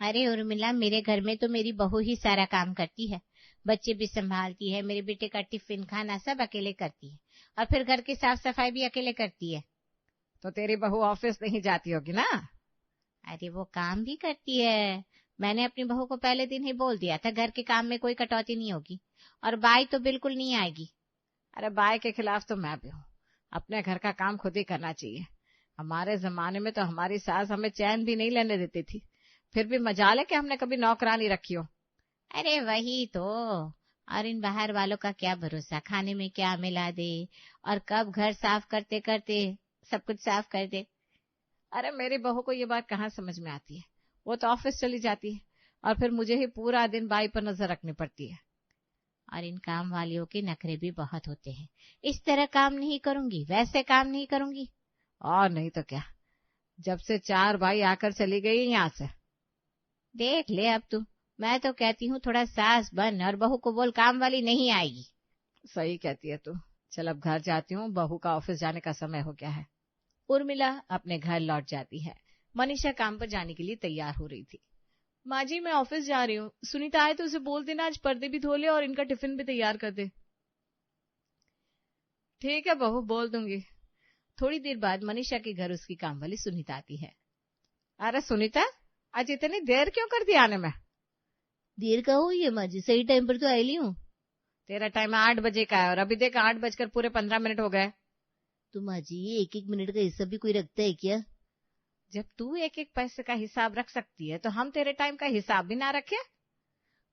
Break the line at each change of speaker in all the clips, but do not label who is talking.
अरे उर्मिला, मेरे घर में तो मेरी बहू ही सारा काम करती है। बच्चे भी संभालती है, मेरे बेटे का टिफिन खाना सब अकेले करती है, और फिर घर की साफ सफाई भी अकेले करती है।
तो तेरी बहू ऑफिस नहीं जाती होगी ना?
अरे वो काम भी करती है। मैंने अपनी बहू को पहले दिन ही बोल दिया था, घर के काम में कोई कटौती नहीं होगी, और बाई तो बिल्कुल नहीं आएगी।
अरे बाई के खिलाफ तो मैं भी हूँ। अपने घर का काम खुद ही करना चाहिए। हमारे जमाने में तो हमारी सास हमें चैन भी नहीं लेने देती थी, फिर भी मजाल है कि हमने कभी नौकरानी रखी हो।
अरे वही तो। और इन बाहर वालों का क्या भरोसा, खाने में क्या मिला दे, और कब घर साफ करते करते सब कुछ साफ कर दे।
अरे मेरी बहू को ये बात कहाँ समझ में आती है। वो तो ऑफिस चली जाती है, और फिर मुझे ही पूरा दिन बाई पर नजर रखनी पड़ती है।
और इन काम वालियों के नखरे भी बहुत होते हैं। इस तरह काम नहीं करूंगी, वैसे काम नहीं करूंगी।
और नहीं तो क्या, जब से 4 बाई आकर चली गई यहाँ से।
देख ले अब तू, मैं तो कहती हूँ थोड़ा सास बन, और बहू को बोल काम वाली नहीं आएगी।
सही कहती है तू। चल अब घर जाती हूँ, बहू का ऑफिस जाने का समय हो गया है।
उर्मिला अपने घर लौट जाती है। मनीषा काम पर जाने के लिए तैयार हो रही थी।
माँ जी, मैं ऑफिस जा रही हूँ। सुनीता आए तो उसे बोल देना आज पर्दे भी धो ले और इनका टिफिन भी तैयार कर दे।
ठीक है बहू, बोल दूंगी।
थोड़ी देर बाद मनीषा के घर उसकी काम वाली सुनीता आती है।
अरे सुनीता, आज इतनी देर क्यों कर दी आने में?
देर का हुई है माँ जी, सही टाइम पर तो आई ली हूँ।
तेरा टाइम 8 बजे का है, और अभी देख 8 बजकर पूरे 15 मिनट हो गए।
तो माँ जी, एक एक मिनट का हिस्सा भी कोई रखता है क्या?
जब तू एक एक पैसे का हिसाब रख सकती है, तो हम तेरे टाइम का हिसाब भी ना रखे?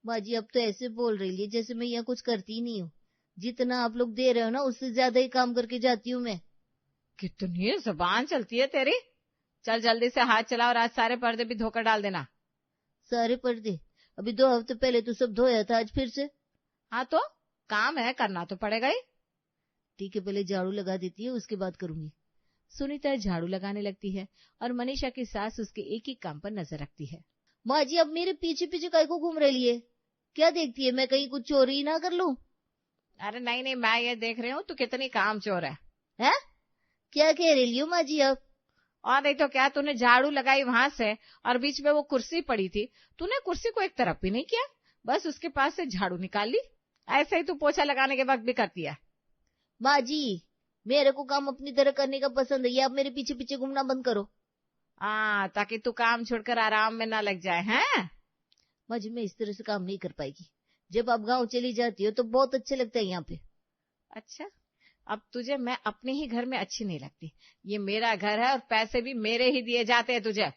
माँ जी, अब तो ऐसे बोल रही है जैसे मैं यहाँ कुछ करती ही नहीं हूँ। जितना आप लोग दे रहे हो ना, उससे ज्यादा ही काम करके जाती हूँ मैं।
कितनी जुबान चलती है तेरी। चल जल्दी से हाथ चला, और आज सारे पर्दे भी धोकर डाल देना।
सारे पर्दे? अभी 2 हफ्ते पहले तो सब धोया था, आज फिर से?
हाँ तो काम है, करना तो पड़ेगा ही।
ठीक है, पहले झाड़ू लगा देती है, उसके बाद करूंगी। सुनीता झाड़ू लगाने लगती है, और मनीषा की सास उसके एक एक काम पर नजर रखती है। माँ जी, अब मेरे पीछे पीछे काहे को घूम रही है? क्या देखती है, मैं कहीं कुछ चोरी ना कर लूं?
अरे नहीं नहीं, मैं ये देख रही हूँ तू कितनी काम चोर है।
हैं? क्या कह रही हो माँ जी अब?
और नहीं तो क्या, तूने झाड़ू लगाई वहां से, और बीच में वो कुर्सी पड़ी थी, तूने कुर्सी को एक तरफ भी नहीं किया, बस उसके पास से झाड़ू निकाल ली। ऐसे ही तू पोछा लगाने के वक्त भी करती है।
माँ जी, मेरे को काम अपनी तरह करने का पसंद है, ये आप मेरे पीछे पीछे घूमना बंद करो।
ताकि तू काम छोड़कर आराम में ना लग जाए। हैं?
माँ जी, मैं इस तरह से काम नहीं कर पाएगी। जब आप गाँव चली जाती हो तो बहुत अच्छा लगता है यहाँ पे।
अच्छा, अब तुझे मैं अपने ही घर में अच्छी नहीं लगती। ये मेरा घर है, और पैसे भी मेरे ही दिए जाते हैं तुझे।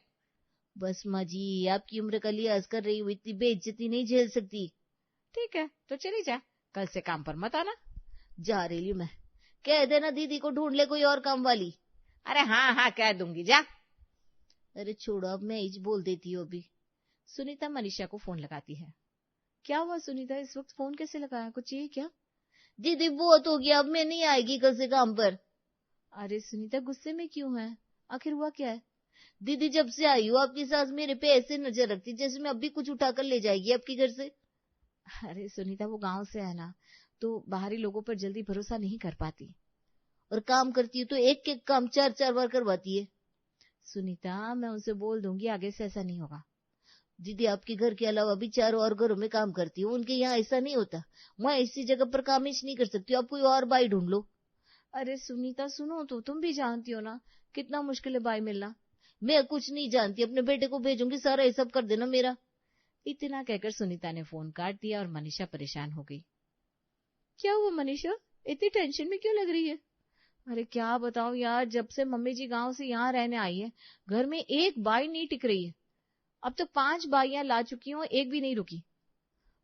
बस माँ जी, आपकी उम्र का लिहाज कर रही हूँ, इतनी बेइज्जती नहीं झेल सकती।
ठीक है तो चली जा, कल से काम पर मत आना।
जा रही हूँ मैं। कह देना दीदी को ढूंढ ले कोई और काम वाली।
अरे हाँ हाँ, कह दूंगी, जा।
अरे छोड़ो, अब मैं ही बोल देती हूँ अभी। सुनीता मनीषा को फोन लगाती है।
क्या हुआ सुनीता, इस वक्त फोन कैसे लगाया, कुछ चाहिए क्या?
दीदी बहुत हो गया, अब मैं नहीं आएगी कल से काम पर।
अरे सुनीता, गुस्से में क्यों है, आखिर हुआ क्या है?
दीदी, जब से आई हूँ आपकी सास मेरे पे ऐसे नजर रखती जैसे मैं अभी कुछ उठाकर ले जाएगी आपके घर से।
अरे सुनीता, वो गांव से है ना, तो बाहरी लोगों पर जल्दी भरोसा नहीं कर पाती।
और काम करती है तो एक एक काम 4-4 बार करवाती है।
सुनीता, मैं उनसे बोल दूंगी, आगे से ऐसा नहीं होगा।
दीदी, आपके घर के अलावा भी 4 और घरों में काम करती हूँ, उनके यहाँ ऐसा नहीं होता। मैं इसी जगह पर काम ही नहीं कर सकती, आप कोई और बाई ढूंढ लो।
अरे सुनीता सुनो तो, तुम भी जानती हो ना कितना मुश्किल है बाई मिलना।
मैं कुछ नहीं जानती, अपने बेटे को भेजूंगी, सारा ये सब कर देना मेरा।
इतना कहकर सुनीता ने फोन काट दिया, और मनीषा परेशान हो गई। क्या हुआ मनीषा, इतनी टेंशन में क्यों लग रही है? अरे क्या बताऊं यार, जब से मम्मी जी गांव से यहाँ रहने आई है, घर में एक बाई नहीं टिक रही है। अब तक 5 बाइयां ला चुकी हूँ, एक भी नहीं रुकी।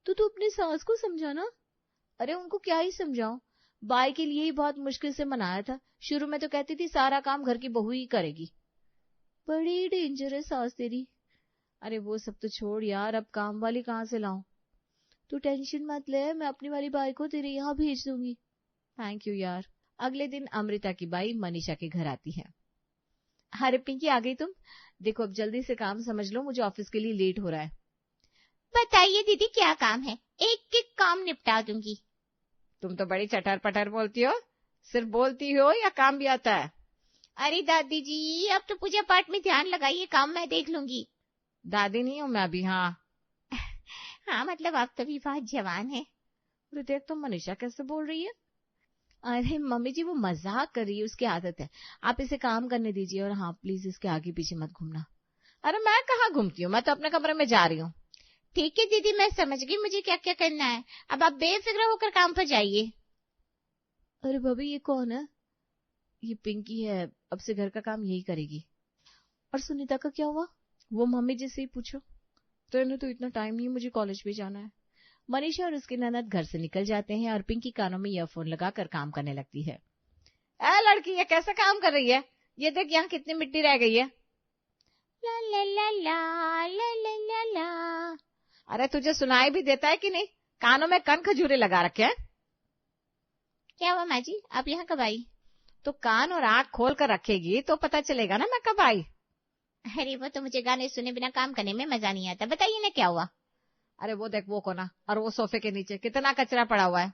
तो तू अपनी सास को समझाना। अरे उनको क्या ही समझाऊं, बाई के लिए ही बहुत मुश्किल से मनाया था। शुरू में तो कहती थी सारा काम घर की बहू ही करेगी। बड़ी डेंजर है सास तेरी। अरे वो सब तो छोड़ यार, अब काम वाली कहाँ से लाऊं? तू टेंशन मत ले, मैं अपनी वाली बाई को तेरे यहाँ भेज दूंगी। थैंक यू यार। अगले दिन अमृता की बाई मनीषा के घर आती है। अरे पिंकी, आ गई तुम? देखो अब जल्दी से काम समझ लो, मुझे ऑफिस के लिए लेट हो रहा है।
बताइए दीदी, क्या काम है? एक एक काम निपटा दूंगी।
तुम तो बड़ी चटर पटर बोलती हो, सिर्फ बोलती हो या काम भी आता है?
अरे दादी जी, अब तो पूजा पाठ में ध्यान लगाइए, काम मैं देख लूंगी।
दादी नहीं हूँ मैं अभी। हाँ
हाँ मतलब आप तो भी बहुत जवान है।
अरे देख तो मनीषा कैसे बोल रही है।
अरे मम्मी जी वो मजाक कर रही है, उसकी आदत है, आप इसे काम करने दीजिए। और हाँ प्लीज इसके आगे पीछे मत घूमना।
अरे मैं कहाँ घूमती हूँ, मैं तो अपने कमरे में जा रही हूँ।
ठीक है दीदी, मैं समझ गई मुझे क्या क्या करना है, अब आप बेफिक्र होकर काम पर जाइए।
अरे भाभी ये कौन है? ये पिंकी है, अब से घर का काम यही करेगी। और सुनीता का क्या हुआ? वो मम्मी जी से ही पूछो। तो इन्हें तो इतना टाइम नहीं है, मुझे कॉलेज भी जाना है। मनीषा और उसकी ननद घर से निकल जाते हैं और पिंकी कानों में ईयरफोन लगाकर काम करने लगती है।
ए लड़की ये कैसे काम कर रही है, ये देख यहाँ कितनी मिट्टी रह गई है।
ला ला ला ला ला ला ला ला।
अरे तुझे सुनाई भी देता है कि नहीं, कानों में कन खजूरे लगा रखे हैं।
क्या हुआ माँ जी, आप यहाँ कब आई?
तो कान और आंख खोल कर रखेगी तो पता चलेगा ना मैं कब आई।
अरे वो तो मुझे गाने सुने बिना काम करने में मजा नहीं आता, बताइए ना क्या हुआ।
अरे वो देख वो कोना और वो सोफे के नीचे कितना कचरा पड़ा हुआ है।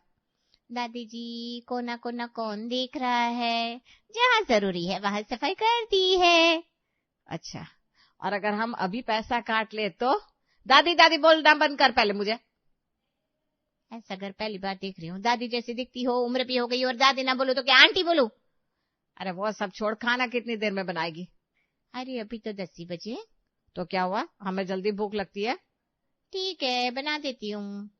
दादी जी कोना कोना कौन देख रहा है, जहाँ जरूरी है वहां सफाई कर दी है।
अच्छा, और अगर हम अभी पैसा काट ले तो? दादी दादी बोलना बंद कर पहले मुझे।
ऐसा घर पहली बार देख रही हूँ, दादी जैसी दिखती हो, उम्र भी हो गई और दादी ना बोलो तो क्या आंटी बोलूं?
अरे वो सब छोड़, खाना कितनी देर में बनाएगी?
अरे अभी तो 10 ही बजे।
तो क्या हुआ, हमें जल्दी भूख लगती है।
ठीक है बना देती हूँ।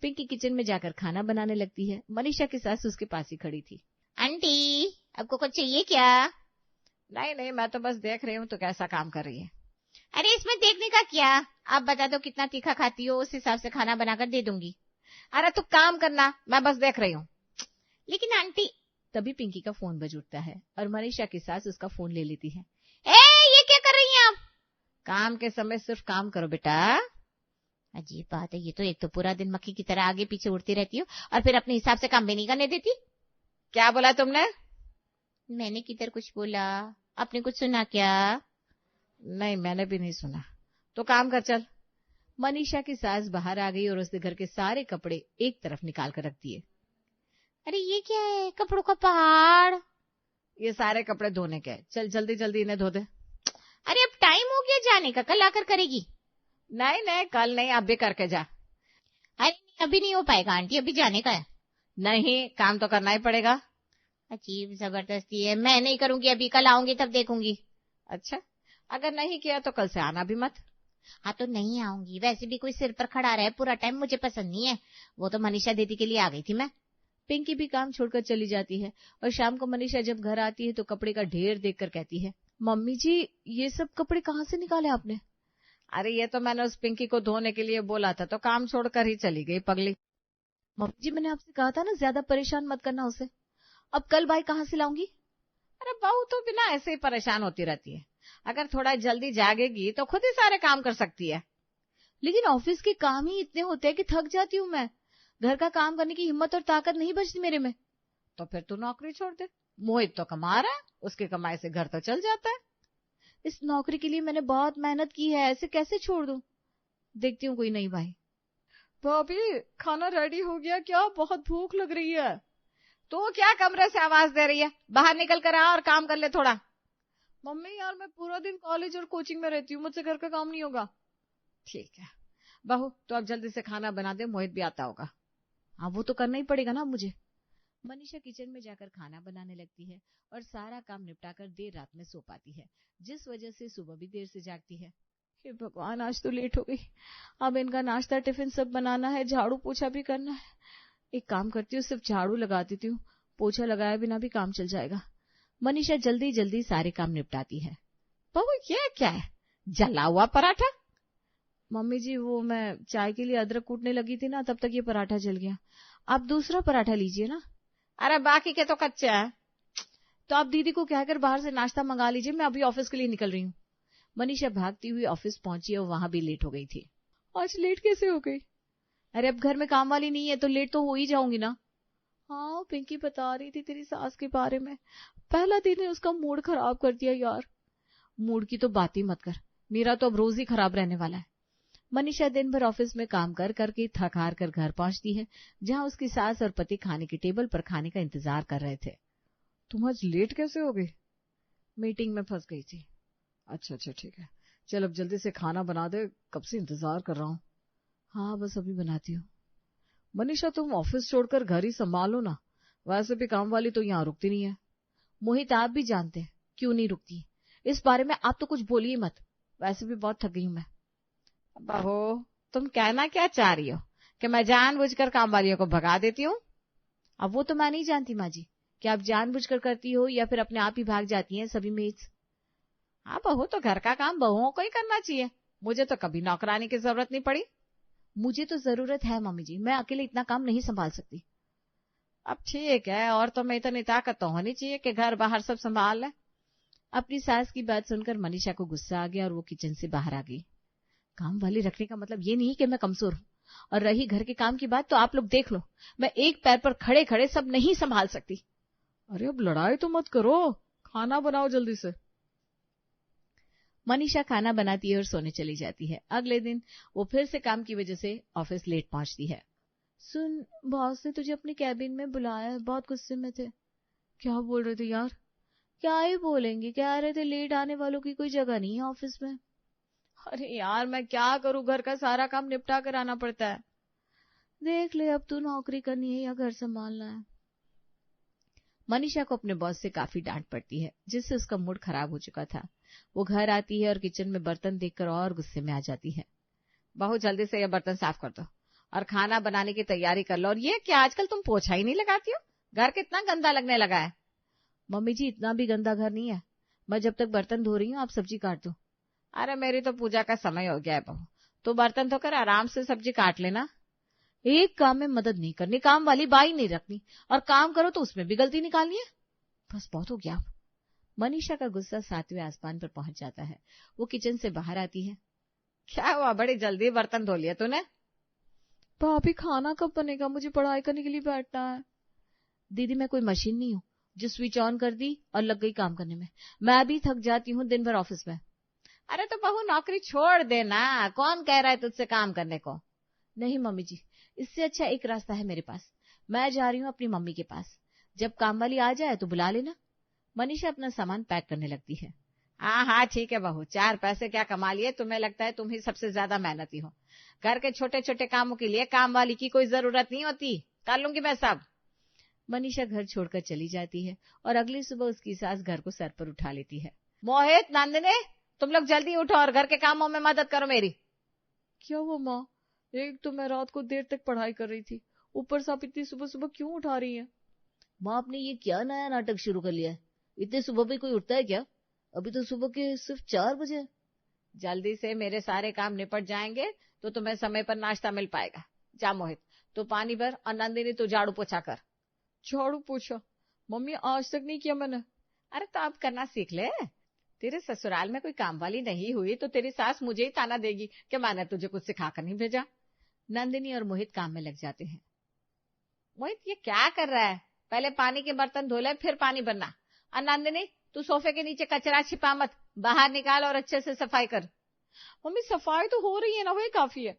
पिंकी किचन में जाकर खाना बनाने लगती है। मनीषा की सास उसके पास ही खड़ी थी।
आंटी आपको कुछ चाहिए क्या?
नहीं नहीं, मैं तो बस देख रही हूँ तो कैसा काम कर रही है।
अरे इसमें देखने का क्या, आप बता दो कितना तीखा खाती हो, उस हिसाब से खाना बनाकर दे दूंगी।
अरे तू काम करना, मैं बस देख रही हूँ।
लेकिन आंटी।
तभी पिंकी का फोन बज उठता है और मनीषा की सास उसका फोन ले लेती है।
ये क्या कर रही हैं आप?
काम के समय सिर्फ काम करो बेटा।
अजीब बात है, ये तो एक तो पूरा दिन मक्खी की तरह आगे पीछे उड़ती रहती हो और फिर अपने हिसाब से काम भी नहीं करने देती।
क्या बोला तुमने?
मैंने किधर कुछ बोला, आपने कुछ सुना क्या?
नहीं मैंने भी नहीं सुना। तो काम कर चल।
मनीषा की सास बाहर आ गई और उसने घर के सारे कपड़े एक तरफ निकाल कर रख दिए।
अरे ये क्या है, कपड़ों का पहाड़।
ये सारे कपड़े धोने के, चल जल्दी जल्दी इन्हें धो दे।
अरे अब टाइम हो गया जाने का, कल आकर करेगी।
नहीं नहीं कल नहीं, अब भी करके जा।
अरे अभी नहीं हो पाएगा आंटी, अभी जाने का है।
नहीं काम तो करना ही पड़ेगा।
अजीब जबरदस्ती है, मैं नहीं करूंगी अभी, कल आऊंगी तब देखूंगी।
अच्छा, अगर नहीं किया तो कल से आना भी मत।
हाँ तो नहीं आऊंगी, वैसे भी कोई सिर पर खड़ा रहे पूरा टाइम मुझे पसंद नहीं है, वो तो मनीषा दीदी के लिए आ गई थी मैं।
पिंकी भी काम छोड़कर चली जाती है और शाम को मनीषा जब घर आती है तो कपड़े का ढेर देखकर कहती है, मम्मी जी ये सब कपड़े कहाँ से निकाले आपने?
अरे ये तो मैंने उस पिंकी को धोने के लिए बोला था तो काम छोड़कर ही चली गई पगली।
मम्मी जी मैंने आपसे कहा था ना ज्यादा परेशान मत करना उसे, अब कल भाई कहाँ से लाऊंगी?
अरे बहू तो बिना ऐसे ही परेशान होती रहती है, अगर थोड़ा जल्दी जागेगी तो खुद ही सारे काम कर सकती है।
लेकिन ऑफिस के काम ही इतने होते हैं कि थक जाती हूँ मैं, घर का काम करने की हिम्मत और ताकत नहीं बचती मेरे में।
तो फिर तू नौकरी छोड़ दे, मोहित तो कमा रहा है, उसकी कमाई से घर तो चल जाता है।
इस नौकरी के लिए मैंने बहुत मेहनत की है, ऐसे कैसे छोड़ दूं? देखती हूँ कोई नहीं भाई।
भाभी खाना रेडी हो गया क्या, बहुत भूख लग रही है। तू क्या कमरे से आवाज दे रही है, बाहर निकल कर आ और काम कर ले थोड़ा।
मम्मी यार मैं पूरा दिन कॉलेज और कोचिंग में रहती हूँ, मुझसे घर का काम नहीं होगा।
ठीक है बहू, तो अब जल्दी से खाना बना दे, मोहित भी आता होगा।
हाँ वो तो करना ही पड़ेगा ना मुझे। मनीषा किचन में जाकर खाना बनाने लगती है और सारा काम निपटाकर देर रात में सो पाती है, जिस वजह से सुबह भी देर से जागती है। हे भगवान आज तो लेट हो गई, अब इनका नाश्ता टिफिन सब बनाना है, झाड़ू पोछा भी करना है। एक काम करती हूँ सिर्फ झाड़ू लगा देती हूँ, पोछा लगाए बिना भी काम चल जाएगा। मनीषा जल्दी जल्दी सारे काम निपटाती है।
बहू ये क्या है, जला हुआ पराठा?
मम्मी जी वो मैं चाय के लिए अदरक कूटने लगी थी ना, तब तक ये पराठा जल गया। आप दूसरा पराठा लीजिए ना।
अरे बाकी के तो कच्चे हैं।
तो आप दीदी को कहकर बाहर से नाश्ता मंगा लीजिए, मैं अभी ऑफिस के लिए निकल रही हूँ। मनीषा भागती हुई ऑफिस पहुंची और वहां भी लेट हो गई थी। आज लेट कैसे हो गई? अरे अब घर में काम वाली नहीं है तो लेट तो हो ही जाऊंगी ना। हाँ पिंकी बता रही थी तेरी सास के बारे में, पहला दिन ने उसका मूड खराब कर दिया यार। मूड की तो बात ही मत कर, मेरा तो अब रोज ही खराब रहने वाला है। मनीषा दिन भर ऑफिस में काम कर करके थक हार कर घर पहुंचती है, जहां उसकी सास और पति खाने की टेबल पर खाने का इंतजार कर रहे थे। तुम आज लेट कैसे हो गई? मीटिंग में फंस गई थी। अच्छा ठीक है,
चल अब जल्दी से खाना बना दे, कब से इंतजार कर रहा हूँ। हाँ बस अभी बनाती हूँ। मनीषा तुम ऑफिस छोड़कर घर ही संभालो ना, वैसे भी काम वाली तो यहाँ रुकती नहीं है।
मोहित आप भी जानते हैं क्यों नहीं रुकती, इस बारे में आप तो कुछ बोलिए मत, वैसे भी बहुत थक गई हूं मैं।
बहू तुम कहना क्या चाह रही हो कि मैं जानबूझकर काम वालियों को भगा देती हूँ?
अब वो तो मैं नहीं जानती माँ जी कि आप जानबूझकर करती हो या फिर अपने आप ही भाग जाती हैं सभी मेड्स।
हाँ बहू तो घर का काम बहुओं को ही करना चाहिए, मुझे तो कभी नौकरानी की जरूरत नहीं पड़ी।
मुझे तो जरूरत है मम्मी जी, मैं अकेले इतना काम नहीं संभाल सकती।
अब ठीक है, और तो मैं इतनी ताकत तो होनी चाहिए कि घर बाहर सब संभाल ले।
अपनी सास की बात सुनकर मनीषा को गुस्सा आ गया और वो किचन से बाहर आ गई। काम वाली रखने का मतलब ये नहीं कि मैं कमजोर हूँ, और रही घर के काम की बात तो आप लोग देख लो, मैं एक पैर पर खड़े खड़े सब नहीं संभाल सकती।
अरे अब लड़ाई तो मत करो, खाना बनाओ जल्दी से।
मनीषा खाना बनाती है और सोने चली जाती है। अगले दिन वो फिर से काम की वजह से ऑफिस लेट पहुंचती है। सुन, बॉस ने तुझे अपने कैबिन में बुलाया है, बहुत गुस्से में थे।
क्या बोल रहे थे यार?
क्या ही बोलेंगे, कह रहे थे लेट आने वालों की कोई जगह नहीं है ऑफिस में।
अरे यार मैं क्या करूं, घर का सारा काम निपटा कर आना पड़ता है।
देख ले, अब तू नौकरी करनी है या घर संभालना है। मनीषा को अपने बॉस से काफी डांट पड़ती है, जिससे उसका मूड खराब हो चुका था। वो घर आती है और किचन में बर्तन देखकर और गुस्से में आ जाती है।
बहुत जल्दी से ये बर्तन साफ कर दो और खाना बनाने की तैयारी कर लो। और ये क्या आजकल तुम पोछा ही नहीं लगाती हो? घर कितना गंदा लगने लगा है।
मम्मी जी इतना भी गंदा घर नहीं है, मैं जब तक बर्तन धो रही हूँ आप सब्जी काट दो।
अरे मेरी तो पूजा का समय हो गया है बहू, तो बर्तन धोकर आराम से सब्जी काट लेना।
एक काम में मदद नहीं करनी, काम वाली बाई नहीं रखनी, और काम करो तो उसमें भी गलती निकालनी है। बस बहुत हो गया। मनीषा का गुस्सा 7वें आसमान पर पहुंच जाता है। वो किचन से बाहर आती है।
क्या हुआ, बड़ी जल्दी बर्तन धो लिया तूने?
भाभी खाना कब बनेगा, मुझे पढ़ाई करने के लिए बैठना है। दीदी मैं कोई मशीन नहीं हूँ जो स्विच ऑन कर दी और लग गई काम करने में, मैं भी थक जाती हूँ दिन भर ऑफिस में।
अरे तो बहू नौकरी छोड़ देना, कौन कह रहा है तुझसे काम करने को?
नहीं मम्मी जी, इससे अच्छा एक रास्ता है मेरे पास, मैं जा रही हूँ अपनी मम्मी के पास, जब काम वाली आ जाए तो बुला लेना। मनीषा अपना सामान पैक करने लगती है।
हाँ हाँ ठीक है बहू, 4 पैसे क्या कमा लिए, तुम्हें लगता है तुम ही सबसे ज्यादा मेहनती हो। घर के छोटे छोटे कामों के लिए काम वाली की कोई जरूरत नहीं होती, कर लूंगी मैं सब।
मनीषा घर छोड़कर चली जाती है और अगली सुबह उसकी सास घर को सर पर उठा लेती है।
मोहित, नंदिनी, तुम लोग जल्दी उठो और घर के कामों में मदद करो मेरी।
क्या हुआ माँ? एक तो मैं रात को देर तक पढ़ाई कर रही थी, ऊपर से आप इतनी सुबह सुबह क्यों उठा रही है? माँ आपने ये क्या नया नाटक शुरू कर लिया है? इतने सुबह भी कोई उठता है क्या? अभी तो सुबह के सिर्फ 4 बजे।
जल्दी से मेरे सारे काम निपट जाएंगे तो तुम्हें समय पर नाश्ता मिल पाएगा। जा मोहित, तू पानी भर और नंदिनी तू झाड़ू पोछा कर।
झाड़ू पोछा? मम्मी आज तक नहीं किया मैंने।
अरे तो अब करना सीख ले, तेरे ससुराल में कोई काम वाली नहीं हुई तो तेरी सास मुझे ही ताना देगी कि मैंने तुझे कुछ सिखाकर नहीं भेजा।
नंदिनी और मोहित काम में लग जाते हैं।
मोहित ये क्या कर रहा है? पहले पानी के बर्तन धो ले फिर पानी भरना। और नंदिनी तू सोफे के नीचे कचरा छिपा मत, बाहर निकाल और अच्छे से सफाई कर।
मम्मी सफाई तो हो रही है ना, वही काफी है।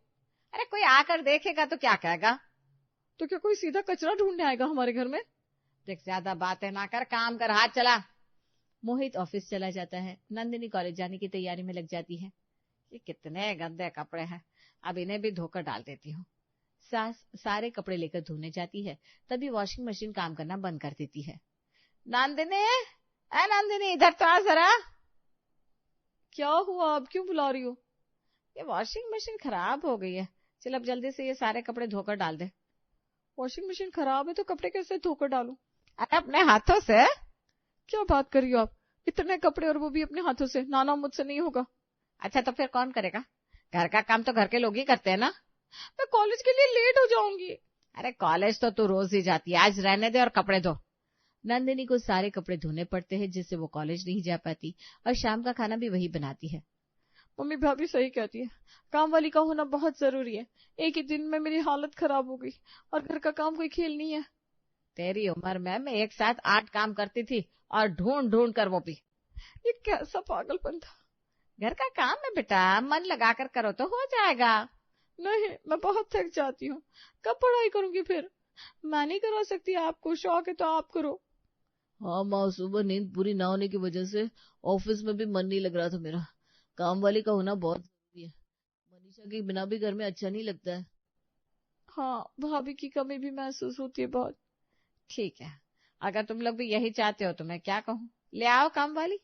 अरे कोई आकर देखेगा तो क्या कहेगा?
तो क्या कोई सीधा कचरा ढूंढने आएगा हमारे घर में?
देख ज्यादा बातें ना कर, काम कर, हाथ चला।
मोहित ऑफिस चला जाता है। नंदिनी कॉलेज जाने की तैयारी में लग जाती है।
ये कितने गंदे कपड़े हैं, अब इन्हें भी धोकर डाल देती हूँ।
सास सारे कपड़े लेकर धोने जाती है, तभी वॉशिंग मशीन काम करना बंद कर देती है।
नंदिनी, ए नंदिनी इधर तो आ जरा।
क्या हुआ, अब क्यों बुला रही हो?
ये वॉशिंग मशीन खराब हो गई है, चल अब जल्दी से ये सारे कपड़े धोकर डाल दे।
वॉशिंग मशीन खराब है तो कपड़े कैसे धोकर डालूं?
अरे अपने हाथों से।
क्या बात कर रही हो आप, इतने कपड़े और वो भी अपने हाथों से? नाना मुझसे नहीं होगा।
अच्छा तो फिर कौन करेगा? घर का काम तो घर के लोग ही करते हैं ना।
मैं कॉलेज के लिए लेट हो जाऊंगी।
अरे कॉलेज तो तू रोज ही जाती है, आज रहने दे और कपड़े धो।
नंदिनी को सारे कपड़े धोने पड़ते हैं, जिससे वो कॉलेज नहीं जा पाती, और शाम का खाना भी वही बनाती है। मम्मी भाभी सही कहती है, काम वाली का होना बहुत जरूरी है। एक ही दिन में मेरी हालत खराब हो गई, और घर का काम कोई खेल नहीं है।
तेरी उम्र में मैं एक साथ 8 काम करती थी, और ढूंढ ढूंढ कर वो भी।
ये कैसा पागलपन था?
घर का काम है बेटा, मन लगाकर करो तो हो जाएगा।
नहीं, मैं बहुत थक जाती हूँ, कब पढ़ाई करूंगी फिर? मैं नहीं करवा सकती, आपको शौक है तो आप करो। हाँ माँ, सुबह नींद पूरी ना होने की वजह से ऑफिस में भी मन नहीं लग रहा था मेरा, काम वाली का होना बहुत जरूरी है। मनीषा के बिना भी घर में अच्छा नहीं लगता है।
हाँ, भाभी की कमी भी महसूस होती है बहुत। ठीक है, अगर तुम लोग भी यही चाहते हो तो मैं क्या कहूँ, ले आओ काम वाली।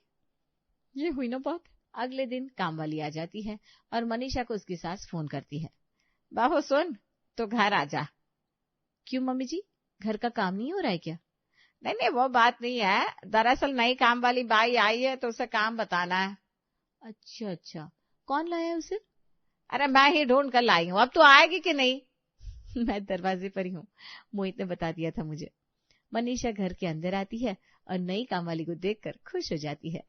ये हुई ना बात।
अगले दिन काम वाली आ जाती है और मनीषा को उसकी सास फोन करती है।
बाबू सुन, तो घर आ जा।
क्यों मम्मी जी, घर का काम नहीं हो रहा है क्या?
नहीं नहीं, वो बात नहीं है, दरअसल नई काम वाली बाई आई है तो उसे काम बताना है।
अच्छा अच्छा, कौन लाया है उसे?
अरे मैं ही ढूंढ कर लाई हूँ, अब तो आएगी कि नहीं?
मैं दरवाजे पर ही हूँ, मोहित ने बता दिया था मुझे। मनीषा घर के अंदर आती है और नई काम वाली को देखकर खुश हो जाती है।